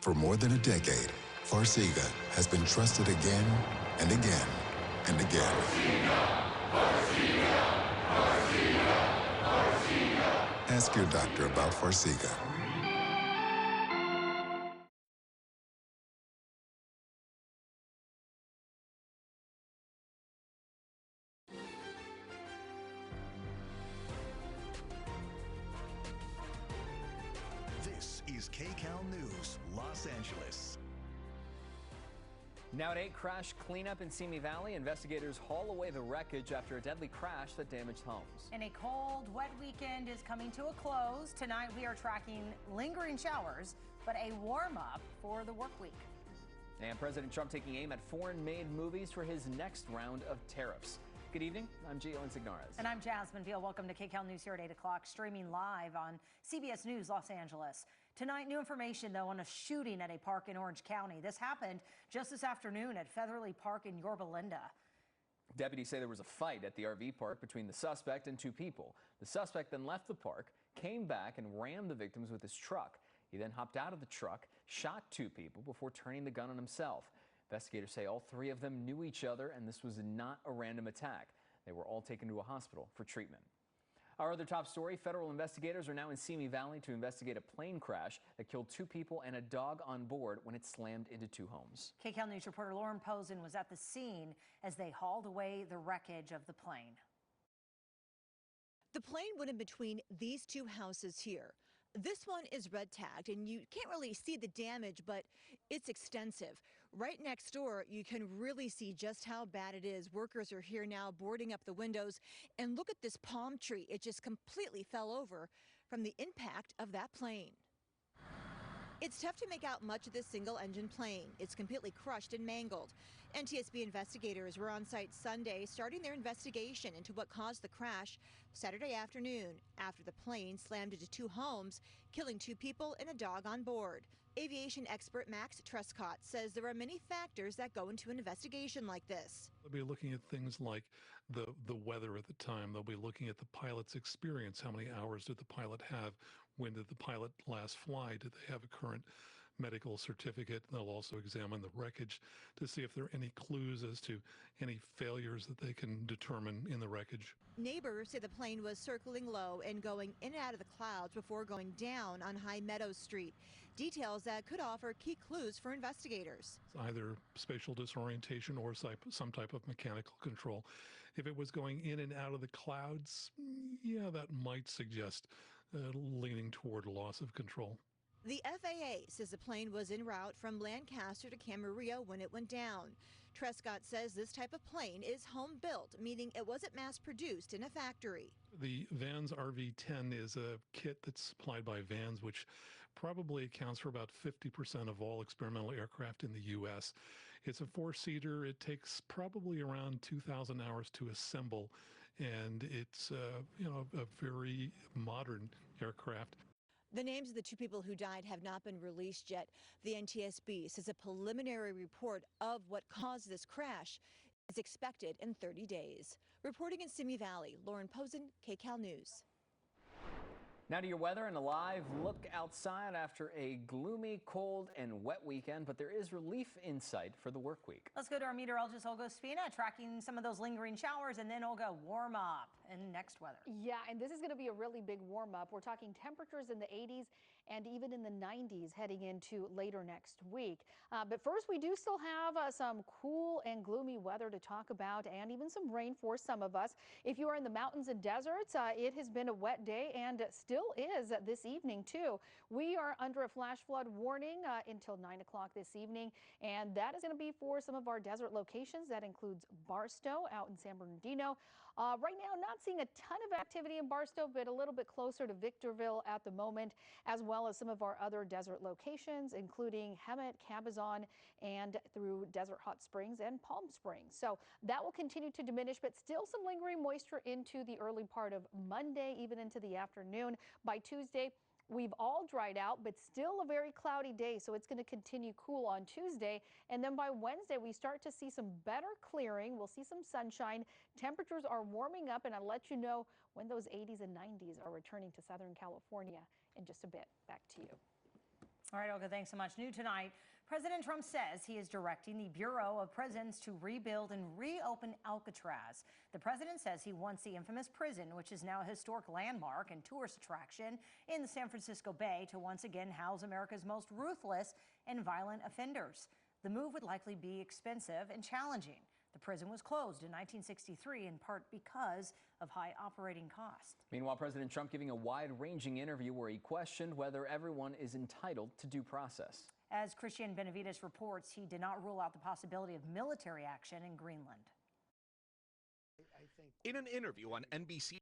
For more than a decade, Farxiga has been trusted again and again and again. Ask your doctor about Farxiga. This is Kcal News, Los Angeles. Now at 8, crash cleanup in Simi Valley. Investigators haul away the wreckage after a deadly crash that damaged homes. And a cold, wet weekend is coming to a close. Tonight we are tracking lingering showers, but a warm-up for the work week. And President Trump taking aim at foreign-made movies for his next round of tariffs. Good evening. I'm Gio Insignares. And I'm Jasmine Veal. Welcome to Kcal News here at 8 o'clock, streaming live on CBS News Los Angeles. Tonight, new information, though, on a shooting at a park in Orange County. This happened just this afternoon at Featherly Park in Yorba Linda. Deputies say there was a fight at the RV park between the suspect and 2 people. The suspect then left the park, came back, and rammed the victims with his truck. He then hopped out of the truck, shot 2 people before turning the gun on himself. Investigators say all 3 of them knew each other, and this was not a random attack. They were all taken to a hospital for treatment. Our other top story, federal investigators are now in Simi Valley to investigate a plane crash that killed 2 people and a dog on board when it slammed into 2 homes. Kcal News reporter Lauren Posen was at the scene as they hauled away the wreckage of the plane. The plane went in between these 2 houses here. This one is red tagged and you can't really see the damage, but it's extensive. Right next door, you can really see just how bad it is. Workers are here now boarding up the windows, and look at this palm tree. It just completely fell over from the impact of that plane. It's tough to make out much of this single-engine plane. It's completely crushed and mangled. NTSB investigators were on site Sunday, starting their investigation into what caused the crash Saturday afternoon after the plane slammed into 2 homes, killing 2 people and a dog on board. Aviation expert Max Trescott says there are many factors that go into an investigation like this. They'll be looking at things like the weather at the time. They'll be looking at the pilot's experience. How many hours did the pilot have? When did the pilot last fly? Did they have a current medical certificate? They'll also examine the wreckage to see if there are any clues as to any failures that they can determine in the wreckage. Neighbors say the plane was circling low and going in and out of the clouds before going down on High Meadows Street. Details that could offer key clues for investigators. Either spatial disorientation or some type of mechanical control. If it was going in and out of the clouds, yeah, that might suggest leaning toward loss of control. The FAA says the plane was en route from Lancaster to Camarillo when it went down. Trescott says this type of plane is home built, meaning it wasn't mass produced in a factory. The Vans RV-10 is a kit that's supplied by Vans, which probably accounts for about 50% of all experimental aircraft in the U.S. It's a 4-seater. It takes probably around 2,000 hours to assemble, and it's a very modern aircraft. The names of the 2 people who died have not been released yet. The NTSB says a preliminary report of what caused this crash is expected in 30 days. Reporting in Simi Valley, Lauren Posen, Kcal News. Now to your weather and a live look outside after a gloomy, cold, and wet weekend, but there is relief in sight for the work week. Let's go to our meteorologist, Olga Spina, tracking some of those lingering showers, and then Olga, warm up and next weather. Yeah, and this is going to be a really big warm up. We're talking temperatures in the 80s and even in the 90s heading into later next week. But first, we do still have some cool and gloomy weather to talk about, and even some rain for some of us. If you are in the mountains and deserts, it has been a wet day and still is this evening too. We are under a flash flood warning until 9 o'clock this evening, and that is going to be for some of our desert locations. That includes Barstow out in San Bernardino. Right now, not seeing a ton of activity in Barstow, but a little bit closer to Victorville at the moment, as well as some of our other desert locations, including Hemet, Cabazon, and through Desert Hot Springs and Palm Springs. So that will continue to diminish, but still some lingering moisture into the early part of Monday, even into the afternoon. By Tuesday, we've all dried out, but still a very cloudy day, so it's going to continue cool on Tuesday. And then by Wednesday, we start to see some better clearing. We'll see some sunshine. Temperatures are warming up, and I'll let you know when those 80s and 90s are returning to Southern California in just a bit. Back to you. All right, Olga, thanks so much. New tonight, President Trump says he is directing the Bureau of Prisons to rebuild and reopen Alcatraz. The president says he wants the infamous prison, which is now a historic landmark and tourist attraction in the San Francisco Bay, to once again house America's most ruthless and violent offenders. The move would likely be expensive and challenging. The prison was closed in 1963 in part because of high operating costs. Meanwhile, President Trump giving a wide-ranging interview where he questioned whether everyone is entitled to due process. As Christian Benavides reports, he did not rule out the possibility of military action in Greenland. In an interview on NBC